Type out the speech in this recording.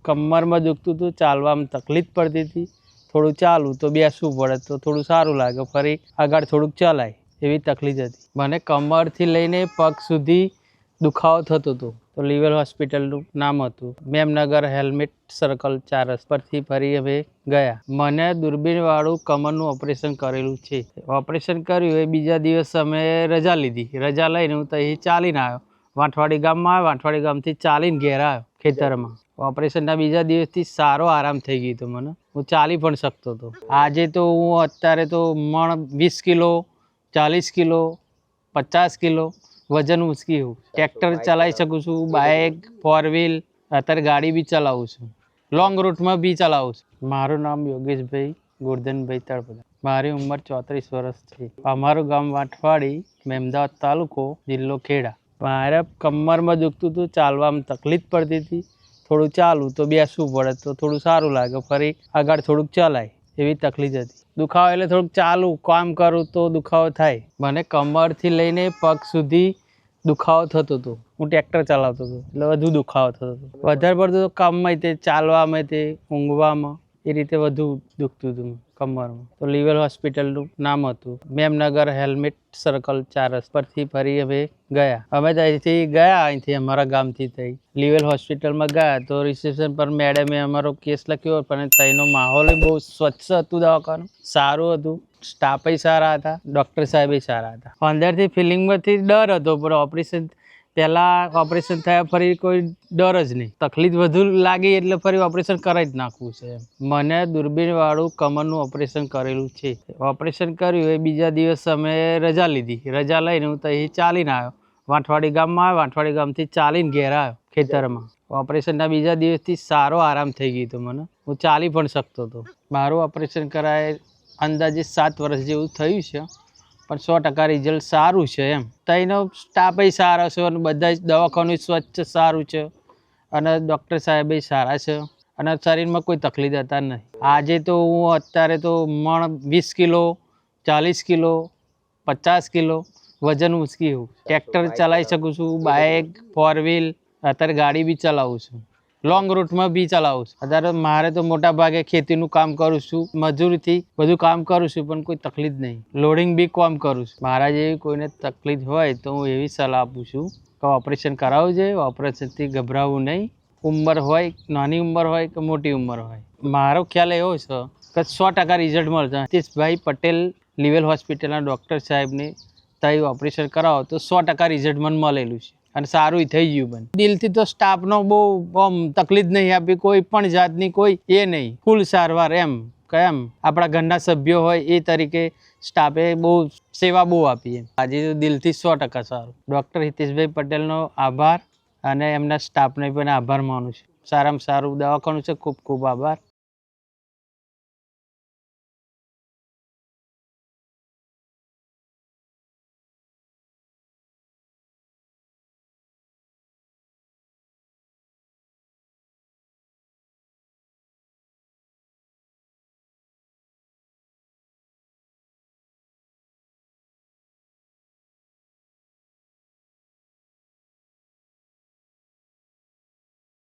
કમરમાં દુખતું હતું, ચાલવામાં તકલીફ પડતી હતી, થોડું ચાલવું તો બેસવું પડે તો થોડું સારું લાગે, ફરી આગળ થોડુંક ચલાય એવી તકલીફ હતી. મને કમરથી લઈને પગ સુધી દુખાવો થતો હતો. તો લીવર હોસ્પિટલનું નામ હતું, મેમનગર હેલ્મેટ સર્કલ 4 રસ્તા પરથી ફરી અમે ગયા. મને દૂરબીનવાળું કમરનું ઓપરેશન કરેલું છે. ઓપરેશન કર્યું એ બીજા દિવસ અમે રજા લીધી. રજા લઈને હું ત્યાંથી ચાલીને આવ્યો. વાંઠવાડી ગામમાં આવ્યો, વાંઠવાડી ગામથી ચાલીને ઘેર આવ્યો ખેતરમાં. ઓપરેશનના બીજા દિવસથી સારો આરામ થઈ ગયો હતો મને. હું ચાલી પણ શકતો હતો. આજે તો હું અત્યારે તો મણ 20 કિલો, 40 કિલો, 50 કિલો વજન ઉંચકી હું. ટ્રેક્ટર ચલાવી શકું છું, બાઇક, 4 વ્હીલ, અત્યારે ગાડી બી ચલાવું છું, લોંગ રૂટમાં બી ચલાવું છું. મારું નામ યોગેશભાઈ ગોરધનભાઈ તળપદા. મારી ઉંમર 34 વર્ષ છે. અમારું ગામ વાંઠવાડી, મહેમદાવાદ તાલુકો, જિલ્લો ખેડા. મારે કમરમાં દુખતું હતું, ચાલવામાં તકલીફ પડતી હતી, થોડું ચાલવું તો બેસવું પડે તો થોડું સારું લાગે, ફરી આગળ થોડુંક ચલાય એવી તકલીફ હતી. દુખાવો એટલે થોડુંક ચાલવું, કામ કરું તો દુખાવો થાય. મને કમરથી લઈને પગ સુધી દુખાવો થતો હતો. હું ટ્રેક્ટર ચલાવતો હતો એટલે વધુ દુખાવો થતો હતો. વધારે પડતું તો કામમાં તે ચાલવામાં તે ઊંઘવામાં એ રીતે વધુ દુખતું હતું કમરમાં. તો લીવર હોસ્પિટલનું નામ હતું, મેમનગર હેલ્મેટ સર્કલ 4 રસ્તા પરથી ફરી અમે ગયા. અમે ત્યાંથી ગયા, અહીંથી અમારા ગામથી થઈ લીવર હોસ્પિટલમાં ગયા. તો રિસેપ્શન પર મેડમે અમારો કેસ લખ્યો, પણ ત્યાંનો માહોલ બહુ સ્વચ્છ હતું, દવાખાનું સારું હતું, સ્ટાફે સારા હતા, ડૉક્ટર સાહેબે સારા હતા. અંદરથી ફિલિંગમાંથી ડર હતો, પણ ઓપરેશન પહેલાં ઓપરેશન થયા ફરી કોઈ ડર જ નહીં. તકલીફ વધુ લાગી એટલે ફરી ઓપરેશન કરાવી જ નાખવું છે. મને દૂરબીનવાળું કમરનું ઓપરેશન કરેલું છે. ઓપરેશન કર્યું એ બીજા દિવસ અમે રજા લીધી. રજા લઈને હું ત્યાંથી ચાલીને આવ્યો. વાંઠવાડી ગામમાં આવ્યો, વાંઠવાડી ગામથી ચાલીને ઘેર આવ્યો ખેતરમાં. ઓપરેશનના બીજા દિવસથી સારો આરામ થઈ ગયો હતો મને. હું ચાલી પણ શકતો હતો. મારું ઓપરેશન કરાય અંદાજે 7 વર્ષ જેવું થયું છે, પણ 100% રિઝલ્ટ સારું છે. એમ ત્યાંનો સ્ટાફે સારો છે અને બધા જ દવાખાનું સ્વચ્છ સારું છે અને ડૉક્ટર સાહેબે સારા છે અને શરીરમાં કોઈ તકલીફ હતા નહીં. આજે તો હું અત્યારે તો મણ 20 કિલો, 40 કિલો, 50 કિલો વજન ઉંચકી હું. ટ્રેક્ટર ચલાવી શકું છું, બાઇક, 4 વ્હીલ, અત્યારે ગાડી બી ચલાવું છું, લોંગ રૂટમાં બી ચલાવું છું. અત્યારે મારે તો મોટા ભાગે ખેતીનું કામ કરું છું, મજૂરીથી બધું કામ કરું છું, પણ કોઈ તકલીફ નહીં. લોડિંગ બી કામ કરું છું. મારા જેવી કોઈને તકલીફ હોય તો હું એવી સલાહ આપું છું કે ઓપરેશન કરાવવું જોઈએ. ઓપરેશનથી ગભરાવું નહીં. ઉંમર હોય, નાની ઉંમર હોય કે મોટી ઉંમર હોય. મારો ખ્યાલ એવો છે કે 100% રિઝલ્ટ મળશે. હિતેશભાઈ પટેલ લીવર હોસ્પિટલના ડૉક્ટર સાહેબને ત્યાં ઓપરેશન કરાવો તો 100% રિઝલ્ટ મને મળેલું છે અને સારું થઈ ગયું. બને દિલથી તો સ્ટાફનો બહુ તકલીફ નહીં આપી, કોઈ પણ જાતની કોઈ એ નહીં, ફૂલ સારવાર. એમ કેમ આપણા ઘરના સભ્યો હોય એ તરીકે સ્ટાફે બહુ સેવા બહુ આપી. એમ આજે તો દિલથી 100% સારું. ડૉક્ટર હિતેશભાઈ પટેલનો આભાર અને એમના સ્ટાફને પણ આભાર માનું છું. સારામાં સારું દવાખાનું છે. ખૂબ ખૂબ આભાર.